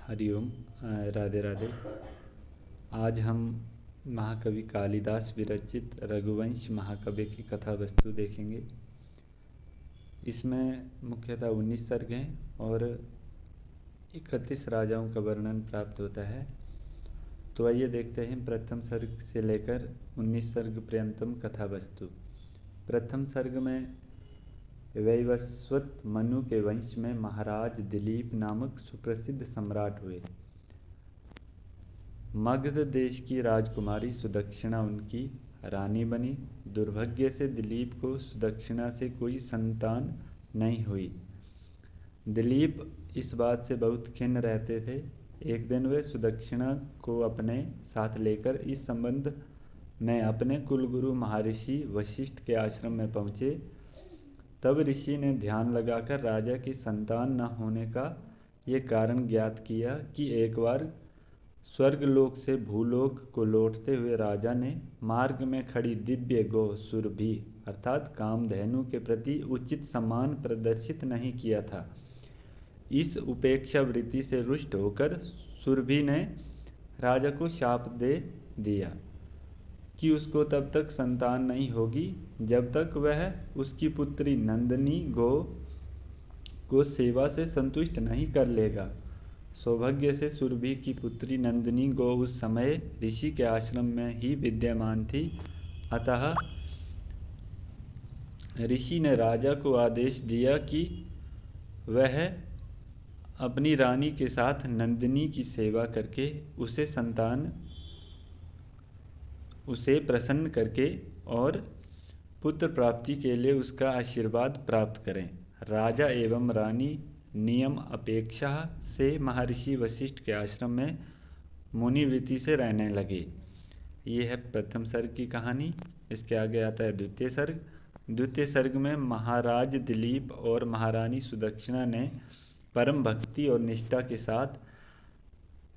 हरिओम। राधे राधे। आज हम महाकवि कालिदास विरचित रघुवंश महाकाव्य की कथा वस्तु देखेंगे। इसमें मुख्यतः 19 सर्ग हैं और 31 राजाओं का वर्णन प्राप्त होता है। तो आइए देखते हैं प्रथम सर्ग से लेकर 19 सर्ग पर्यंतम कथा वस्तु। प्रथम सर्ग में वैवस्वत मनु के वंश में महाराज दिलीप नामक सुप्रसिद्ध सम्राट हुए। मगध देश की राजकुमारी सुदक्षिणा उनकी रानी बनी। दुर्भाग्य से दिलीप को सुदक्षिणा से कोई संतान नहीं हुई। दिलीप इस बात से बहुत खिन्न रहते थे। एक दिन वे सुदक्षिणा को अपने साथ लेकर इस संबंध में अपने कुलगुरु महर्षि वशिष्ठ के आश्रम में पहुँचे। तब ऋषि ने ध्यान लगाकर राजा की संतान न होने का ये कारण ज्ञात किया कि एक बार स्वर्गलोक से भूलोक को लौटते हुए राजा ने मार्ग में खड़ी दिव्य गौ सुरभि अर्थात कामधेनु के प्रति उचित सम्मान प्रदर्शित नहीं किया था। इस उपेक्षा वृत्ति से रुष्ट होकर सुरभि ने राजा को शाप दे दिया कि उसको तब तक संतान नहीं होगी जब तक वह उसकी पुत्री नंदिनी गौ को सेवा से संतुष्ट नहीं कर लेगा। सौभाग्य से सुरभि की पुत्री नंदिनी गौ उस समय ऋषि के आश्रम में ही विद्यमान थी। अतः ऋषि ने राजा को आदेश दिया कि वह अपनी रानी के साथ नंदिनी की सेवा करके उसे प्रसन्न करके और पुत्र प्राप्ति के लिए उसका आशीर्वाद प्राप्त करें। राजा एवं रानी नियम अपेक्षा से महर्षि वशिष्ठ के आश्रम में मुनिवृत्ति से रहने लगे। ये है प्रथम सर्ग की कहानी। इसके आगे आता है द्वितीय सर्ग। द्वितीय सर्ग में महाराज दिलीप और महारानी सुदक्षिणा ने परम भक्ति और निष्ठा के साथ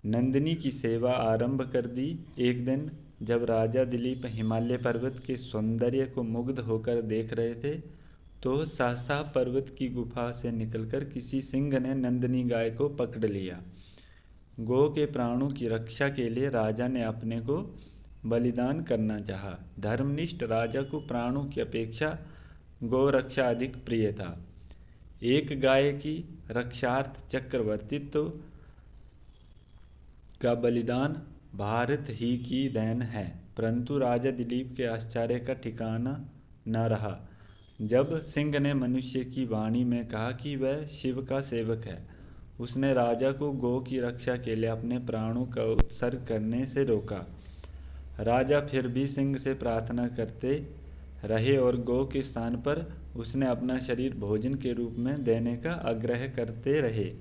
नंदिनी की सेवा आरंभ कर दी। एक दिन जब राजा दिलीप हिमालय पर्वत के सौंदर्य को मुग्ध होकर देख रहे थे तो सहसा पर्वत की गुफा से निकलकर किसी सिंह ने नंदिनी गाय को पकड़ लिया। गौ के प्राणों की रक्षा के लिए राजा ने अपने को बलिदान करना चाहा। धर्मनिष्ठ राजा को प्राणों की अपेक्षा गौ रक्षा अधिक प्रिय था। एक गाय की रक्षार्थ चक्रवर्तित्व का बलिदान भारत ही की देन है। परंतु राजा दिलीप के आश्चर्य का ठिकाना न रहा जब सिंह ने मनुष्य की वाणी में कहा कि वह शिव का सेवक है। उसने राजा को गौ की रक्षा के लिए अपने प्राणों का उत्सर्ग करने से रोका। राजा फिर भी सिंह से प्रार्थना करते रहे और गौ के स्थान पर उसने अपना शरीर भोजन के रूप में देने का आग्रह करते रहे।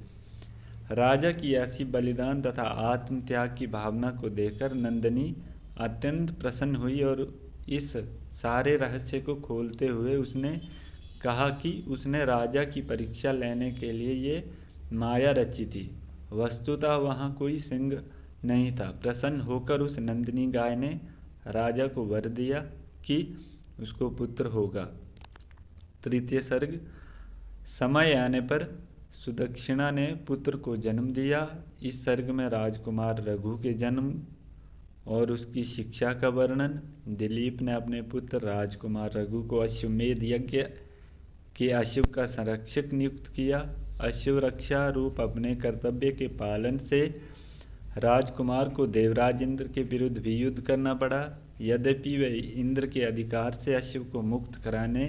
राजा की ऐसी बलिदान तथा आत्म त्याग की भावना को देखकर नंदिनी अत्यंत प्रसन्न हुई और इस सारे रहस्य को खोलते हुए उसने कहा कि उसने राजा की परीक्षा लेने के लिए ये माया रची थी। वस्तुतः वहाँ कोई सिंह नहीं था। प्रसन्न होकर उस नंदिनी गाय ने राजा को वर दिया कि उसको पुत्र होगा। तृतीय सर्ग। समय आने पर सुदक्षिणा ने पुत्र को जन्म दिया। इस सर्ग में राजकुमार रघु के जन्म और उसकी शिक्षा का वर्णन। दिलीप ने अपने पुत्र राजकुमार रघु को अश्वमेध यज्ञ के अश्व का संरक्षक नियुक्त किया। अश्व रक्षा रूप अपने कर्तव्य के पालन से राजकुमार को देवराज इंद्र के विरुद्ध भी युद्ध करना पड़ा। यद्यपि वे इंद्र के अधिकार से अश्व को मुक्त कराने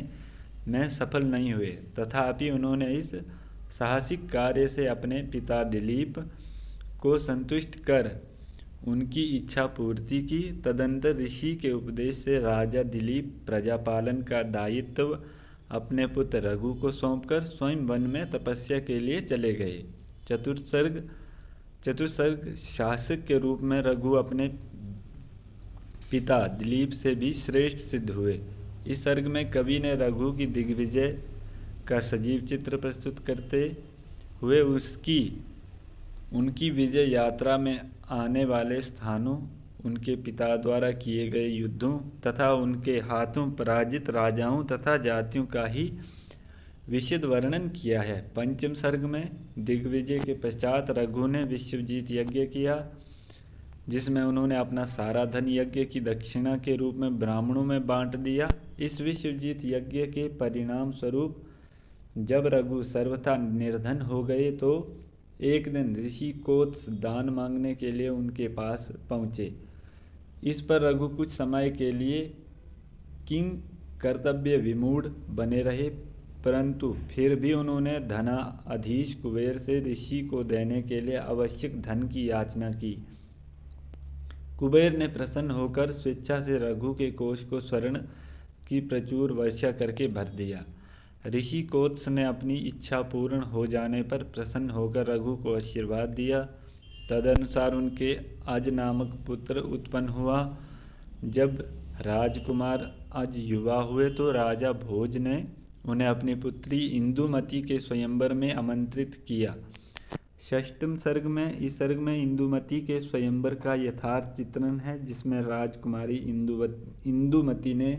में सफल नहीं हुए तथापि उन्होंने इस साहसिक कार्य से अपने पिता दिलीप को संतुष्ट कर उनकी इच्छा पूर्ति की। तदंतर ऋषि के उपदेश से राजा दिलीप प्रजापालन का दायित्व अपने पुत्र रघु को सौंपकर स्वयं वन में तपस्या के लिए चले गए। चतुर्सर्ग। शासक के रूप में रघु अपने पिता दिलीप से भी श्रेष्ठ सिद्ध हुए। इस सर्ग में कवि ने रघु की दिग्विजय का सजीव चित्र प्रस्तुत करते हुए उनकी विजय यात्रा में आने वाले स्थानों, उनके पिता द्वारा किए गए युद्धों तथा उनके हाथों पराजित राजाओं तथा जातियों का ही विशद वर्णन किया है। पंचम सर्ग में दिग्विजय के पश्चात रघु ने विश्वजीत यज्ञ किया, जिसमें उन्होंने अपना सारा धन यज्ञ की दक्षिणा के रूप में ब्राह्मणों में बांट दिया। इस विश्वजीत यज्ञ के परिणाम स्वरूप जब रघु सर्वथा निर्धन हो गए तो एक दिन ऋषि कोत्स दान मांगने के लिए उनके पास पहुँचे। इस पर रघु कुछ समय के लिए किंग कर्तव्य विमूढ़ बने रहे, परंतु फिर भी उन्होंने धनाधीश कुबेर से ऋषि को देने के लिए आवश्यक धन की याचना की। कुबेर ने प्रसन्न होकर स्वेच्छा से रघु के कोष को स्वर्ण की प्रचुर वर्षा करके भर दिया। ऋषि कोत्स ने अपनी इच्छा पूर्ण हो जाने पर प्रसन्न होकर रघु को आशीर्वाद दिया। तदनुसार उनके अज नामक पुत्र उत्पन्न हुआ। जब राजकुमार अज युवा हुए तो राजा भोज ने उन्हें अपनी पुत्री इंदुमती के स्वयंवर में आमंत्रित किया। षष्ठम सर्ग में, इस सर्ग में इंदुमती के स्वयंवर का यथार्थ चित्रण है, जिसमें राजकुमारी इंदुमती ने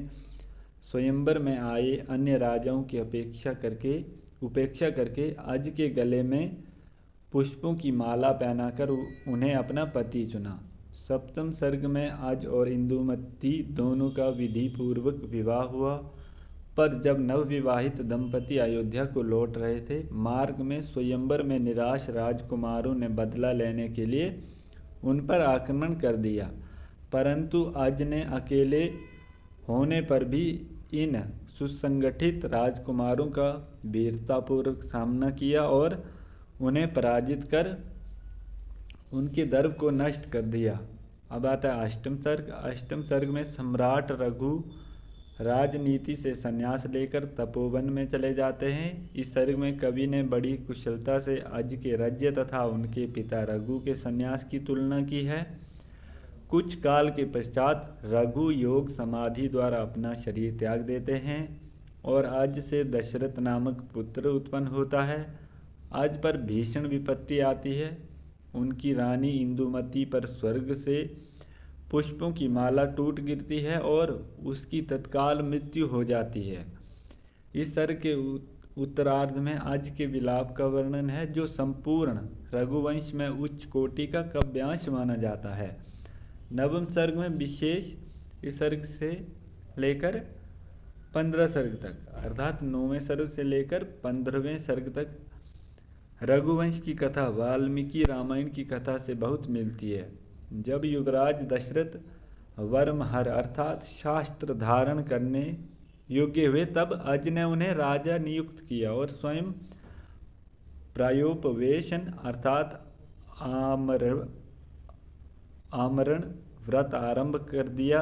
स्वयंवर में आए अन्य राजाओं की उपेक्षा करके अज के गले में पुष्पों की माला पहनाकर उन्हें अपना पति चुना। सप्तम सर्ग में अज और इंदुमती दोनों का विधि पूर्वक विवाह हुआ, पर जब नवविवाहित दंपति अयोध्या को लौट रहे थे, मार्ग में स्वयंवर में निराश राजकुमारों ने बदला लेने के लिए उन पर आक्रमण कर दिया, परंतु अज ने अकेले होने पर भी इन सुसंगठित राजकुमारों का वीरतापूर्वक सामना किया और उन्हें पराजित कर उनके दर्प को नष्ट कर दिया। अब आता है अष्टम सर्ग। अष्टम सर्ग में सम्राट रघु राजनीति से संन्यास लेकर तपोवन में चले जाते हैं। इस सर्ग में कवि ने बड़ी कुशलता से अज के राज्य तथा उनके पिता रघु के संन्यास की तुलना की है। कुछ काल के पश्चात रघु योग समाधि द्वारा अपना शरीर त्याग देते हैं और अज से दशरथ नामक पुत्र उत्पन्न होता है। अज पर भीषण विपत्ति आती है। उनकी रानी इंदुमती पर स्वर्ग से पुष्पों की माला टूट गिरती है और उसकी तत्काल मृत्यु हो जाती है। इस सर्ग के उत्तरार्ध में अज के विलाप का वर्णन है, जो संपूर्ण रघुवंश में उच्च कोटि का काव्यांश माना जाता है। नवम सर्ग में विशेष इस सर्ग से लेकर 15 सर्ग तक, अर्थात 9वें सर्ग से लेकर 15वें सर्ग तक रघुवंश की कथा वाल्मीकि रामायण की कथा से बहुत मिलती है। जब युवराज दशरथ वर्महर अर्थात शास्त्र धारण करने योग्य हुए, तब अज ने उन्हें राजा नियुक्त किया और स्वयं प्रायोपवेशन अर्थात आमरण व्रत आरंभ कर दिया।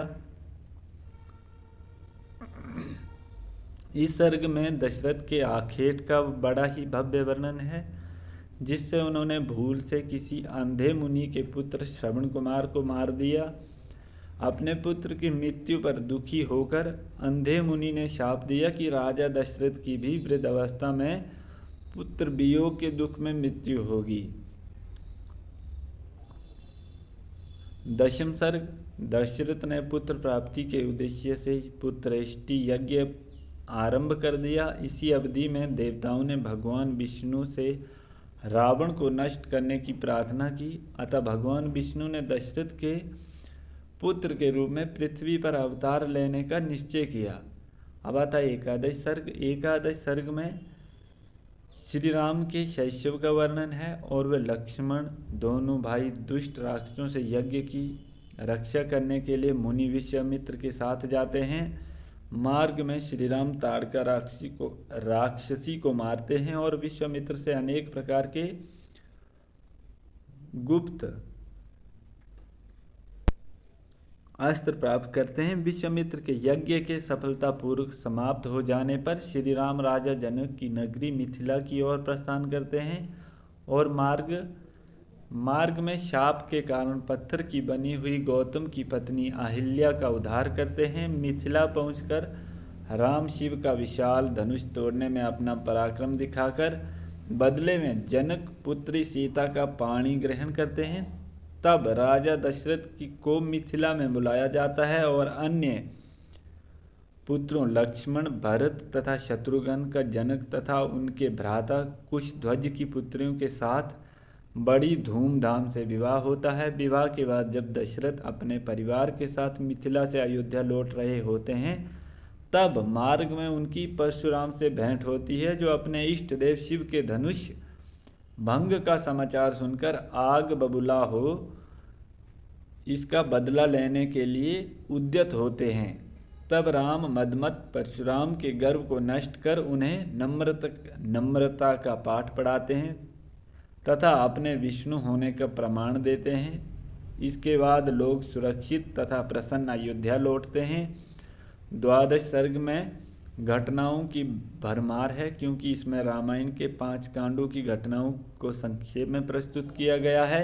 इस सर्ग में दशरथ के आखेट का बड़ा ही भव्य वर्णन है, जिससे उन्होंने भूल से किसी अंधे मुनि के पुत्र श्रवण कुमार को मार दिया। अपने पुत्र की मृत्यु पर दुखी होकर अंधे मुनि ने शाप दिया कि राजा दशरथ की भी वृद्धावस्था में पुत्र वियोग के दुख में मृत्यु होगी। दशम सर्ग, दशरथ ने पुत्र प्राप्ति के उद्देश्य से पुत्रेष्टि यज्ञ आरंभ कर दिया। इसी अवधि में देवताओं ने भगवान विष्णु से रावण को नष्ट करने की प्रार्थना की, अतः भगवान विष्णु ने दशरथ के पुत्र के रूप में पृथ्वी पर अवतार लेने का निश्चय किया। अब आता है एकादश सर्ग। एकादश सर्ग में श्री राम के शैशव का वर्णन है और वे लक्ष्मण दोनों भाई दुष्ट राक्षसों से यज्ञ की रक्षा करने के लिए मुनि विश्वामित्र के साथ जाते हैं। मार्ग में श्री राम ताड़का राक्षसी को मारते हैं और विश्वामित्र से अनेक प्रकार के गुप्त अस्त्र प्राप्त करते हैं। विश्वामित्र के यज्ञ के सफलतापूर्वक समाप्त हो जाने पर श्री राम राजा जनक की नगरी मिथिला की ओर प्रस्थान करते हैं और मार्ग में शाप के कारण पत्थर की बनी हुई गौतम की पत्नी अहिल्या का उद्धार करते हैं। मिथिला पहुंचकर राम शिव का विशाल धनुष तोड़ने में अपना पराक्रम दिखाकर बदले में जनक पुत्री सीता का पाणी ग्रहण करते हैं। तब राजा दशरथ को मिथिला में बुलाया जाता है और अन्य पुत्रों लक्ष्मण, भरत तथा शत्रुघ्न का जनक तथा उनके भ्राता कुशध्वज की पुत्रियों के साथ बड़ी धूमधाम से विवाह होता है। विवाह के बाद जब दशरथ अपने परिवार के साथ मिथिला से अयोध्या लौट रहे होते हैं, तब मार्ग में उनकी परशुराम से भेंट होती है, जो अपने इष्ट देव शिव के धनुष भंग का समाचार सुनकर आग बबूला हो इसका बदला लेने के लिए उद्यत होते हैं। तब राम मदमत परशुराम के गर्व को नष्ट कर उन्हें नम्रता का पाठ पढ़ाते हैं तथा अपने विष्णु होने का प्रमाण देते हैं। इसके बाद लोग सुरक्षित तथा प्रसन्न अयोध्या लौटते हैं। द्वादश सर्ग में घटनाओं की भरमार है, क्योंकि इसमें रामायण के 5 कांडों की घटनाओं को संक्षेप में प्रस्तुत किया गया है।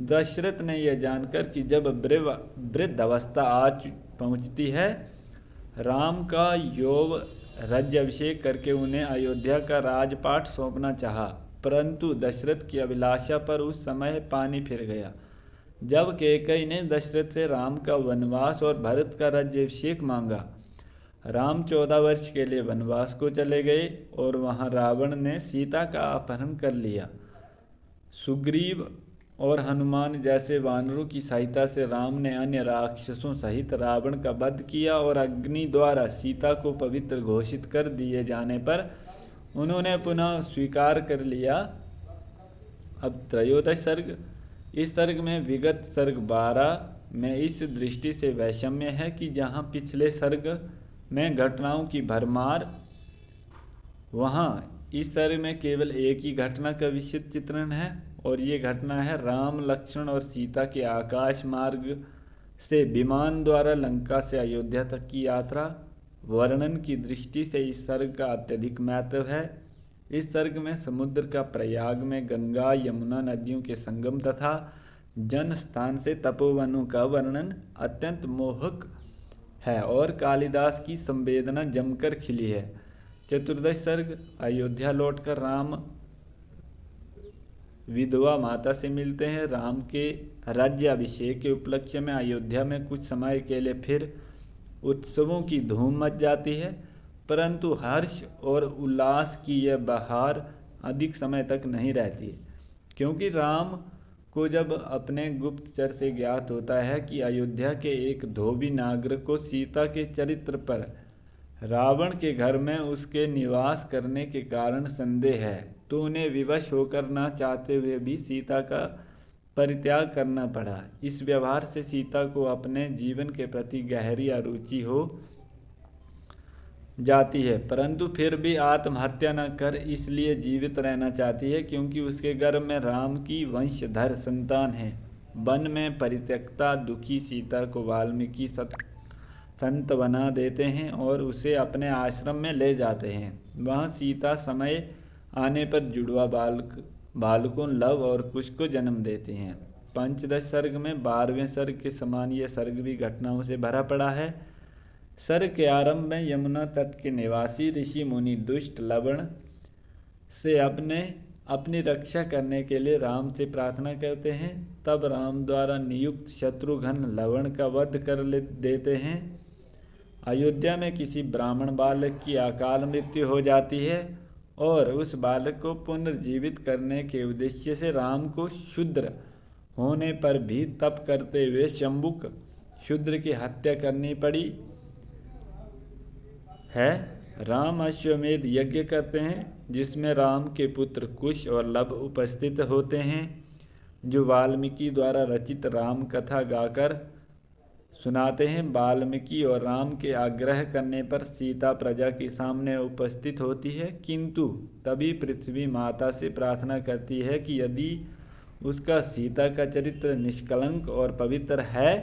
दशरथ ने यह जानकर कि जब वृद्धावस्था पहुंचती है, राम का यौव राज्याभिषेक करके उन्हें अयोध्या का राजपाट सौंपना चाहा, परंतु दशरथ की अभिलाषा पर उस समय पानी फिर गया। जब कैकेयी ने दशरथ से राम का वनवास और भरत का राज्याभिषेक मांगा, राम 14 वर्ष के लिए वनवास को चले गए और वहां रावण ने सीता का अपहरण कर लिया। सुग्रीव और हनुमान जैसे वानरों की सहायता से राम ने अन्य राक्षसों सहित रावण का वध किया और अग्नि द्वारा सीता को पवित्र घोषित कर दिए जाने पर उन्होंने पुनः स्वीकार कर लिया। अब त्रयोदश सर्ग। इस सर्ग में विगत सर्ग 12 में इस दृष्टि से वैषम्य है कि जहाँ पिछले सर्ग में घटनाओं की भरमार, वहाँ इस सर्ग में केवल एक ही घटना का विस्तृत चित्रण है, और ये घटना है राम, लक्ष्मण और सीता के आकाश मार्ग से विमान द्वारा लंका से अयोध्या तक की यात्रा। वर्णन की दृष्टि से इस सर्ग का अत्यधिक महत्व है। इस सर्ग में समुद्र का प्रयाग में गंगा यमुना नदियों के संगम तथा जन स्थान से तपोवनों का वर्णन अत्यंत मोहक है और कालिदास की संवेदना जमकर खिली है। चतुर्दश सर्ग। अयोध्या लौटकर राम विधवा माता से मिलते हैं। राम के राज्याभिषेक के उपलक्ष्य में अयोध्या में कुछ समय के लिए फिर उत्सवों की धूम मच जाती है, परंतु हर्ष और उल्लास की यह बहार अधिक समय तक नहीं रहती है, क्योंकि राम को जब अपने गुप्तचर से ज्ञात होता है कि अयोध्या के एक धोबी नागरिक को सीता के चरित्र पर रावण के घर में उसके निवास करने के कारण संदेह है, तो उन्हें विवश होकर न चाहते हुए भी सीता का परित्याग करना पड़ा। इस व्यवहार से सीता को अपने जीवन के प्रति गहरी अरुचि हो जाती है, परंतु फिर भी आत्महत्या न कर इसलिए जीवित रहना चाहती है, क्योंकि उसके गर्भ में राम की वंशधर संतान है। वन में परित्यक्ता दुखी सीता को वाल्मीकि संत बना देते हैं और उसे अपने आश्रम में ले जाते हैं। वहाँ सीता समय आने पर जुड़वा बालकों लव और कुश को जन्म देते हैं। पंचदश सर्ग में 12वें सर्ग के समान यह सर्ग भी घटनाओं से भरा पड़ा है। सर्ग के आरंभ में यमुना तट के निवासी ऋषि मुनि दुष्ट लवण से अपनी रक्षा करने के लिए राम से प्रार्थना करते हैं। तब राम द्वारा नियुक्त शत्रुघ्न लवण का वध कर देते हैं। अयोध्या में किसी ब्राह्मण बालक की अकाल मृत्यु हो जाती है और उस बालक को पुनर्जीवित करने के उद्देश्य से राम को शूद्र होने पर भी तप करते हुए शंभुक शूद्र की हत्या करनी पड़ी है। राम अश्वमेध यज्ञ करते हैं, जिसमें राम के पुत्र कुश और लव उपस्थित होते हैं, जो वाल्मीकि द्वारा रचित राम कथा गाकर सुनाते हैं। वाल्मीकि और राम के आग्रह करने पर सीता प्रजा के सामने उपस्थित होती है, किंतु तभी पृथ्वी माता से प्रार्थना करती है कि यदि उसका सीता का चरित्र निष्कलंक और पवित्र है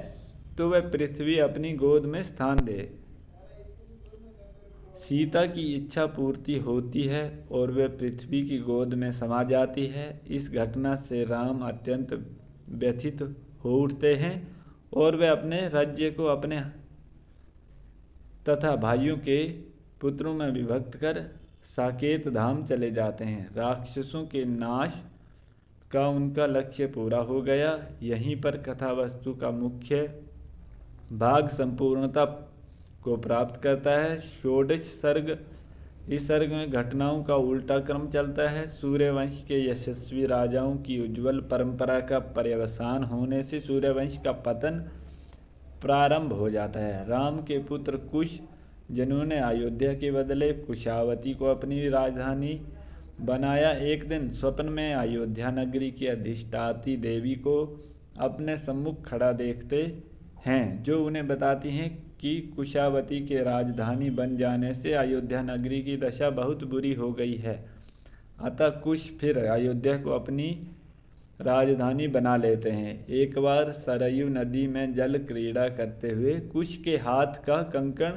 तो वह पृथ्वी अपनी गोद में स्थान दे। सीता की इच्छा पूर्ति होती है और वह पृथ्वी की गोद में समा जाती है। इस घटना से राम अत्यंत व्यथित हो उठते हैं और वे अपने राज्य को अपने तथा भाइयों के पुत्रों में विभक्त कर साकेत धाम चले जाते हैं। राक्षसों के नाश का उनका लक्ष्य पूरा हो गया। यहीं पर कथा वस्तु का मुख्य भाग संपूर्णता को प्राप्त करता है। षोडश सर्ग, इस सर्ग में घटनाओं का उल्टा क्रम चलता है। सूर्यवंश के यशस्वी राजाओं की उज्ज्वल परंपरा का पर्यवसान होने से सूर्यवंश का पतन प्रारंभ हो जाता है। राम के पुत्र कुश, जिन्होंने अयोध्या के बदले कुशावती को अपनी राजधानी बनाया, एक दिन स्वप्न में अयोध्या नगरी की अधिष्ठात्री देवी को अपने सम्मुख खड़ा देखते हैं, जो उन्हें बताती हैं कि कुशावती के राजधानी बन जाने से अयोध्या नगरी की दशा बहुत बुरी हो गई है। अतः कुश फिर अयोध्या को अपनी राजधानी बना लेते हैं। एक बार सरयू नदी में जल क्रीड़ा करते हुए कुश के हाथ का कंकण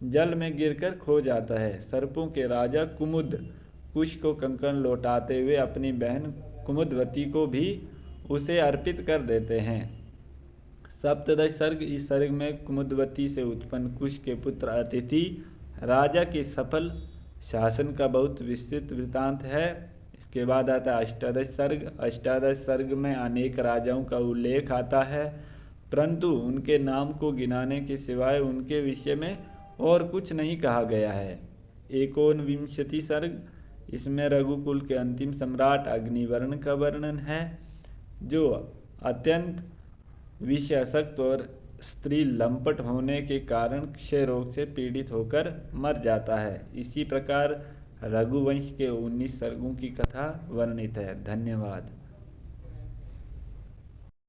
जल में गिरकर खो जाता है। सर्पों के राजा कुमुद कुश को कंकण लौटाते हुए अपनी बहन कुमुदवती को भी उसे अर्पित कर देते हैं। सप्तदश सर्ग, इस सर्ग में कुमुदवती से उत्पन्न कुश के पुत्र अतिथि राजा के सफल शासन का बहुत विस्तृत वृतांत है। इसके बाद आता है अष्टादश सर्ग। अष्टादश सर्ग में अनेक राजाओं का उल्लेख आता है, परंतु उनके नाम को गिनाने के सिवाय उनके विषय में और कुछ नहीं कहा गया है। एकोनविंशति सर्ग, इसमें रघुकुल के अंतिम सम्राट अग्निवर्ण का वर्णन है, जो अत्यंत विषयासक्त और स्त्री लंपट होने के कारण क्षय रोग से पीड़ित होकर मर जाता है। इसी प्रकार रघुवंश के 19 सर्गों की कथा वर्णित है। धन्यवाद।